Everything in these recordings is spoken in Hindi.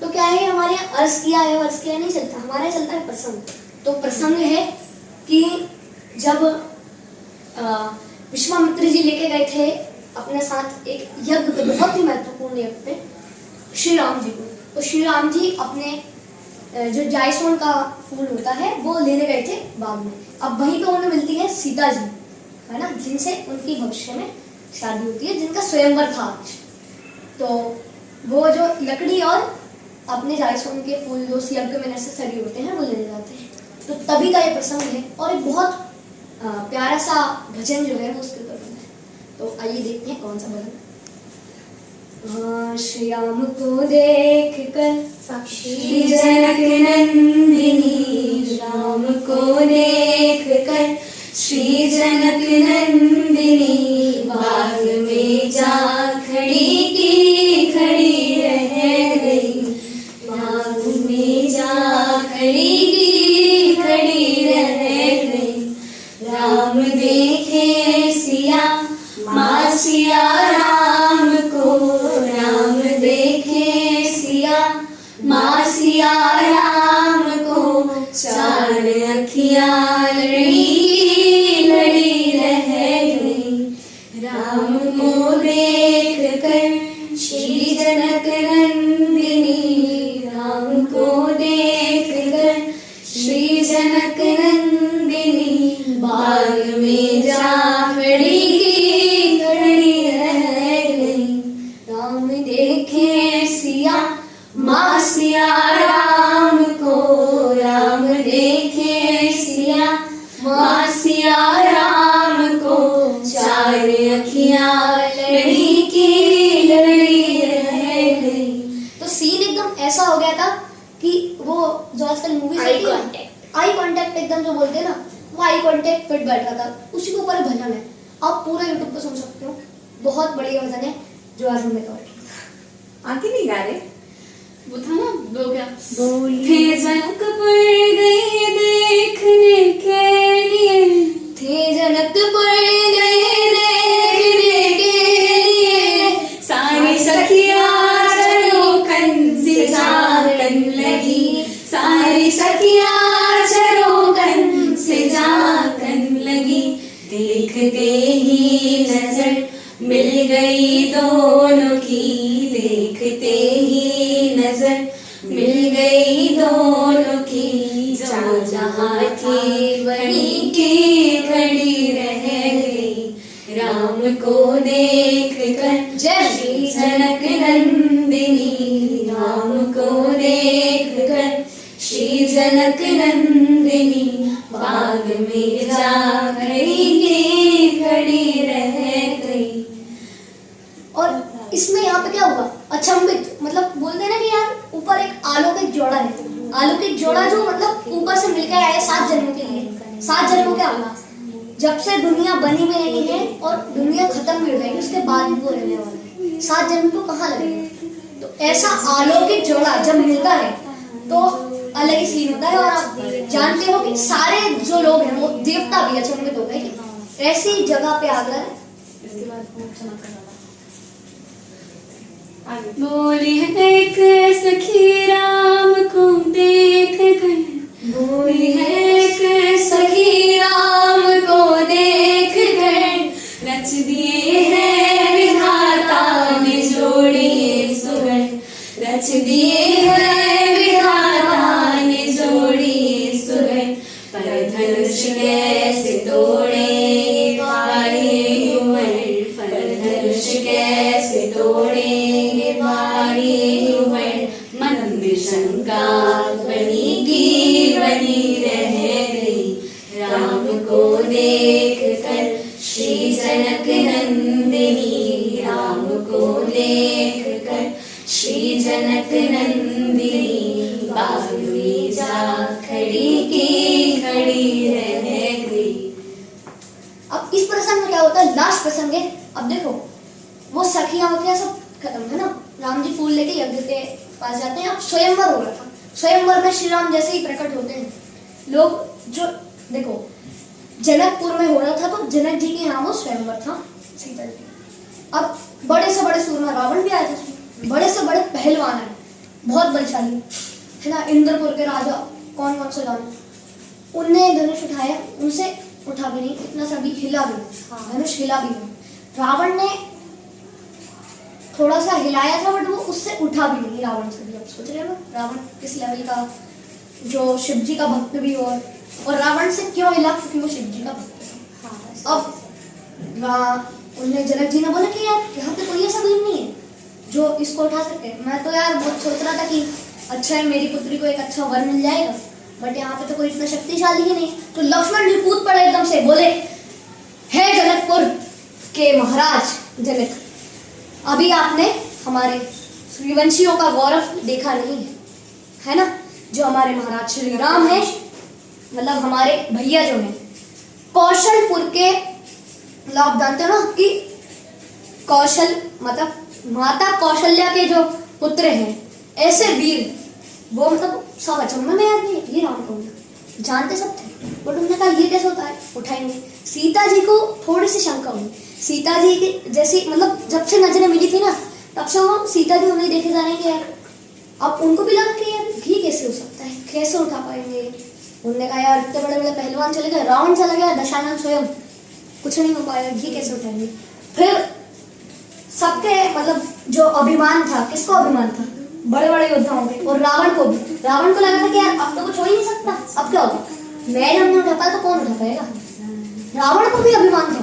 तो क्या है, हमारे यहाँ अर्ज किया है वर्ष किया नहीं चलता, हमारे यहाँ चलता है प्रसंग। तो प्रसंग है कि जब विश्वामित्र जी लेके गए थे अपने साथ एक यज्ञ पे, बहुत ही महत्वपूर्ण यज्ञ पे, श्री राम जी को। तो श्री राम जी अपने जो जायसवान का फूल होता है वो लेने गए थे बाग में। अब वहीं पे उन्हें मिलती है सीता जी, है ना, जिनसे उनकी भविष्य में शादी होती है, जिनका स्वयंवर था आज। तो वो जो लकड़ी और अपने जायसवान के फूल जो यज्ञ में नेसेसरी होते हैं वो लेने जाते हैं। तो तभी का ये प्रसंग है और एक बहुत प्यारा सा भजन जो है वो उसके ऊपर बना है। तो आइए देखते हैं कौन सा भजन। श्री राम को देख कर श्री जनक नंदिनी, राम को देख कर श्री जनक नंदिनी, बाग में जा खड़ी की खड़ी रह गई, बाग में जा खड़ी की खड़ी रह गई। राम देखे सिया माँ सिया राम को, राम देखे सिया माँ सिया राम को, चार अखियाँ लड़ी लड़ी रह गई। राम को देख कर श्री जनक नंदिनी, राम को देख कर श्री जनक नंदिनी, बाग में जा खड़ी की खड़ी रह गई। राम देखे सिया माँ सिया राम को, राम देखे सिया माँ सिया राम को, चार अखियाँ लड़ी की लड़ी रह गई। तो सीन एकदम ऐसा हो गया था कि वो जो आजकल मूवीज आई कांटेक्ट एकदम जो बोलते हैं ना, वो आई कांटेक्ट फिट बैठ रहा था, उसी के ऊपर भजन है। आप पूरा यूट्यूब पे सुन सकते हो, बहुत बढ़िया भजन है जो आज हमने कवर किया। आती नहीं गा रहे, वो था ना वो क्या थे जनक पड़ गई देखने के लिए, थे जनक पड़ गए देखने के लिए, सारी सखियाँ झरोखन से झांकन लगी, सारी सखियाँ झरोखन से झांकन लगी। देखते ही नजर मिल गई दोनों की, देखते ही नजर मिल गई दोनों की, जो जहाँ थी वहीं की खड़ी रह गई। राम को देख कर श्री जनक नंदिनी, राम को देख कर श्री जनक नंदिनी, बाग में जा खड़ी की खड़ी रह गई। और इसमें यहाँ पे क्या हुआ, अचंभित, मतलब बोलते हैं ना कि यार ऊपर एक अलौकिक जोड़ा है, अलौकिक जोड़ा जो मतलब ऊपर से मिलकर आया 7 जन्मों के लिए। 7 जन्मों क्या होगा, जब से दुनिया बनी हुई नहीं है और दुनिया खत्म भी हो जाएगी उसके बाद भी वो रहने वाला है, 7 जन्म तो कहाँ लगेगा। तो ऐसा अलौकिक जोड़ा जब मिलता है तो अलग ही सीन होता है। और आप जानते हो कि सारे जो लोग हैं वो देवता भी अचंभित हो गए कि ऐसी जगह पे आ गए। इसके बाद वो चमक बोली है एक सखी राम को देख कर, बोली है एक सखी राम को देख कर, रच दिए हैं विधाता ने जोड़ी सुगन, रच दिए हैं विधाता ने जोड़ी सुगन। पर धनुष कैसे तोड़े बारी उमर, पर धनुष कैसे तोड़ेंगे बारी उमर, मन में शंका बनी की बनी रह गई। राम को देख कर श्री जनक नंदिनी, राम को देख कर श्री जनक नंदिनी, बाग में जा खड़ी की खड़ी रह गई। अब इस प्रसंग में क्या होता है, लास्ट प्रसंग है। अब देखो वो सखियां वखियां सब खत्म है ना, राम जी फूल लेके यज्ञ के पास जाते हैं। अब स्वयंवर हो रहा था, स्वयंवर में श्री राम जैसे ही प्रकट होते हैं लोग, जो देखो जनकपुर में हो रहा था तो जनक जी के यहाँ वो स्वयंवर था सीता जी। अब बड़े से बड़े सूरमा रावण भी आया था, बड़े से बड़े पहलवान है, बहुत बहुत बलशाली है ना, इंद्रपुर के राजा कौन कौन से जाने, उनने धनुष उठाया, उनसे उठा भी नहीं, इतना सा भी हिला भी नहीं, हाँ। धनुष हिला भी नहीं। रावण ने थोड़ा सा हिलाया था बट वो उससे उठा भी नहीं रावण से भी। अब सोच रहे हो रावण किस लेवल का, जो शिव जी का भक्त भी हो, और रावण से क्यों हिला, क्योंकि वो शिव जी का भक्त है। हाँ, अब उनने जनक जी ने बोला कि यार यहाँ पे कोई ऐसा भीम नहीं है जो इसको उठा सके। मैं तो यार बहुत सोच रहा था कि अच्छा है मेरी पुत्री को एक अच्छा वर मिल जाएगा, बट यहाँ पे तो कोई इतना शक्तिशाली ही नहीं। तो लक्ष्मण जी कूद पड़े एकदम से, बोले हे जनकपुर के महाराज जनक, अभी आपने हमारे सूर्यवंशियों का गौरव देखा नहीं है ना, जो हमारे महाराज श्री राम है, मतलब हमारे भैया जो हैं कौशलपुर के, मतलब आप जानते हो ना कि कौशल मतलब माता कौशल्या के जो पुत्र हैं, ऐसे वीर वो मतलब सब अचंभे में यार ये राम कौन है, जानते सब थे, बट उन्होंने कहा ये कैसे होता है, उठाएंगे। सीता जी को थोड़ी सी शंका हुई, सीता जी की जैसी मतलब जब से नजरें मिली थी ना तब से वो सीता जी उन्हें देखे जा रहे हैं कि यार, अब उनको भी लगा कि यार ये कैसे हो सकता है, कैसे उठा पाएंगे। उन्होंने कहा यार इतने बड़े बड़े पहलवान चले गए, रावण चला गया, दशानन स्वयं, कुछ नहीं हो पाया, ये कैसे उठाएंगे। फिर सबके मतलब जो अभिमान था, किसको अभिमान था, बड़े बड़े योद्धाओं के, और रावण को भी, रावण को लगा था कि यार अब तो कुछ हो ही नहीं सकता, अब क्या होगा, मैं जब नहीं उठा पाया तो कौन उठा पाएगा। रावण को भी अभिमान था,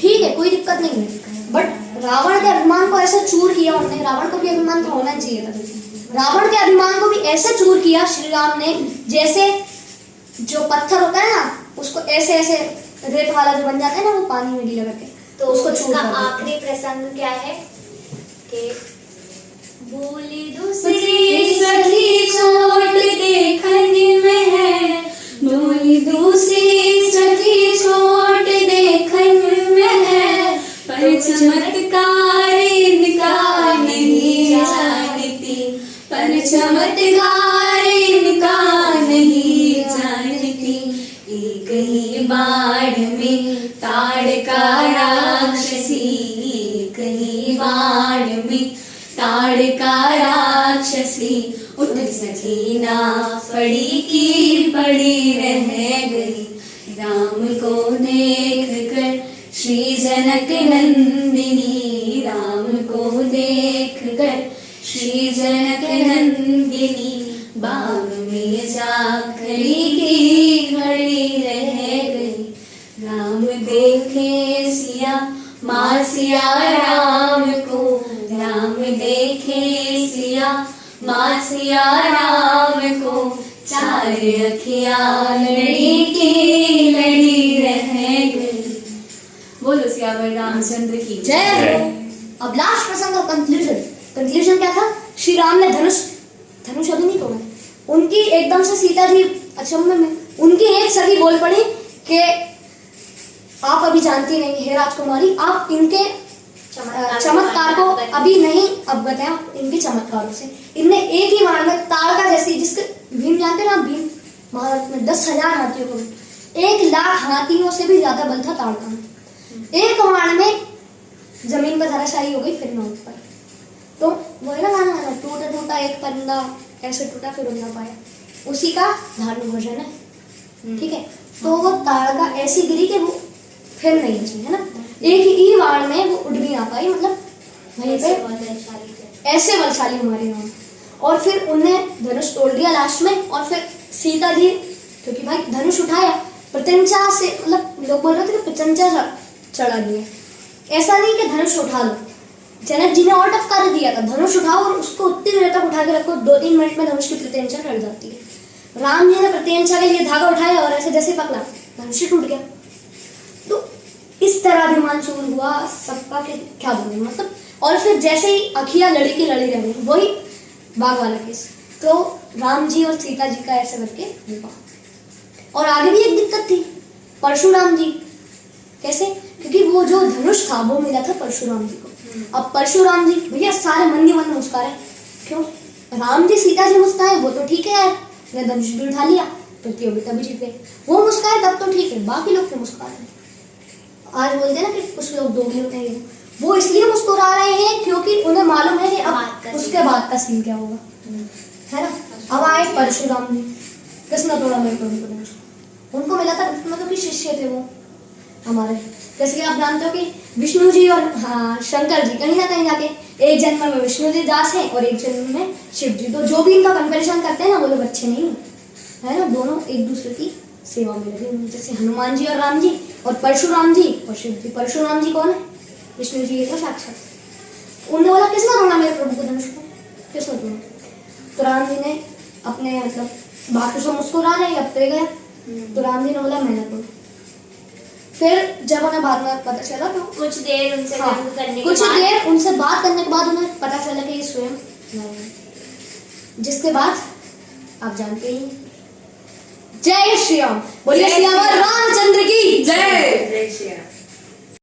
ठीक है कोई दिक्कत नहीं है, बट रावण के अभिमान को ऐसे चूर किया उन्होंने, रावण को भी अभिमान तो होना चाहिए था, रावण के अभिमान को भी ऐसे चूर किया श्री राम ने, जैसे जो पत्थर होता है ना उसको ऐसे ऐसे रेत वाला जो बन जाता है ना, वो पानी में गीला करके, तो उसको उसका चूर कर देते हैं। आखिरी प्रसंग क्या है कि बोली दूसरी सखी चोट देखन में है, बोली दूसरी सखी चोट देखन में है, पर चमत्कार इनका नहीं जानती, पर चमत्कार इनका नहीं जानती। एक ही बाढ़ में ताड़का राक्षसी, एक ही बाढ़ में ताड़का राक्षसी, उठ सकी ना पड़ी की पड़ी रह गई। राम को देख कर श्री जनक नंदिनी, राम को देख कर श्री जनक नंदिनी, बाग में जा खड़ी की खड़ी रह गई। राम देखे सिया माँ सिया राम को, राम देखे सिया माँ सिया राम को, चार अखियाँ लड़ी की लड़ी रह गई। बोलो सियावर रामचंद्र की जय हो। अब लास्ट प्रसंग का कंक्लूजन क्या था, श्री राम ने धनुष अभी नहीं तोड़ा, उनकी एकदम से सीता जी अचंभे में, उनकी एक सखी बोल पड़ी कि आप अभी जानती नहीं हे राजकुमारी, आप इनके चमत्कार को अभी नहीं अवगत है, इनके चमत्कारों से। इनने एक ही बाण में ताड़का जैसी, जिसके भीम जानते हैं ना, भीम महाभारत में 10,000 हाथियों को 1,00,000 हाथियों से भी ज्यादा बल था ताड़का में, एक बाण में जमीन पर धराशायी हो गई, फिर न उठ पाई। तो वो है ना गाना, टूटा टूटा एक परिंदा ऐसे टूटा फिर उड़ ना पाया, उसी का धारण भोजन है, ठीक है। तो वो ताड़का ऐसी गिरी कि वो फिर नहीं बची, है ना, एक ही बाण में वो उड़ भी ना पाई, मतलब वहीं पे ऐसे बलशाली हमारे राम। और फिर उनने धनुष तोड़ दिया लास्ट में, और फिर सीता जी, क्योंकि भाई धनुष उठाया, प्रत्यंचा से, मतलब लोग बोल रहे थे कि प्रत्यंचा चढ़ा दिया, ऐसा नहीं कि धनुष उठा लो, जनक जी ने और टपका दिया था, धनुष उठाओ और उसको उतनी देर तक उठा के रखो, 2-3 मिनट में धनुष की प्रत्यंचा चढ़ जाती है। राम जी ने प्रत्यंचा के लिए धागा उठाया और ऐसे जैसे पकड़ा, धनुष टूट गया। तो इस तरह अभिमान चूर हुआ सबका के क्या बोले, मतलब। और फिर जैसे ही अखियां लड़ी की लड़ी रह गई, वही बाघ वाला केस। तो राम जी और सीता जी का ऐसे करके विवाह। और आगे भी एक दिक्कत थी, परशुराम जी कैसे, क्योंकि वो जो धनुष था वो मिला था परशुराम जी को। अब परशुराम जी भैया सारे मन ही मन मुस्कुराए, क्यों, राम जी सीता जी मुस्कुराए वो तो ठीक है यार, ने धनुष भी उठा लिया, प्रतियोगिता भी जीत गए, वो मुस्कुराए तब तो ठीक है, बाकी लोग क्यों मुस्कुरा रहे हैं। आज बोलते हैं ना कि कुछ लोग दोगले होते हैं, वो इसलिए मुस्कुरा रहे हैं क्योंकि उन्हें मालूम है कि अब उसके बाद का सीन क्या होगा। है ना। अब आए परशुराम जी, किसने तोड़ा मेरे प्रभु का धनुष? उनको मिला था, मतलब कि शिष्य थे वो हमारे। जैसे कि आप जानते हो कि विष्णु जी और शंकर जी कहीं ना कहीं जाके एक जन्म में विष्णु जी दास हैं और एक जन्म में शिव जी, तो जो भी इनका कंपैरिजन करते हैं ना वो लोग अच्छे नहीं है ना। दोनों एक दूसरे की सेवा में लगे हुए हैं। जैसे हनुमान जी और राम जी और परशुराम जी और शिव जी। परशुराम जी कौन है? विष्णु जी तो साक्षात। उन्होंने बोला किसने तोड़ा मेरे प्रभु के धनुष को? किसने तोड़ा? तो राम जी ने अपने मतलब बाकी सब मुस्कुरा रहे, अब तो गया। तो राम जी ने बोला मैंने तोड़ा। फिर जब उन्हें बाद में पता चला तो कुछ देर उनसे हाँ, जंग करने के कुछ बाद देर उनसे बात करने के बाद उन्हें पता चला कि ये स्वयं नारायण है। जिसके बाद आप जानते ही हैं। जय श्री राम, बोलिए जय श्री राम श्री राम। रामचंद्र की जय। जय श्री राम।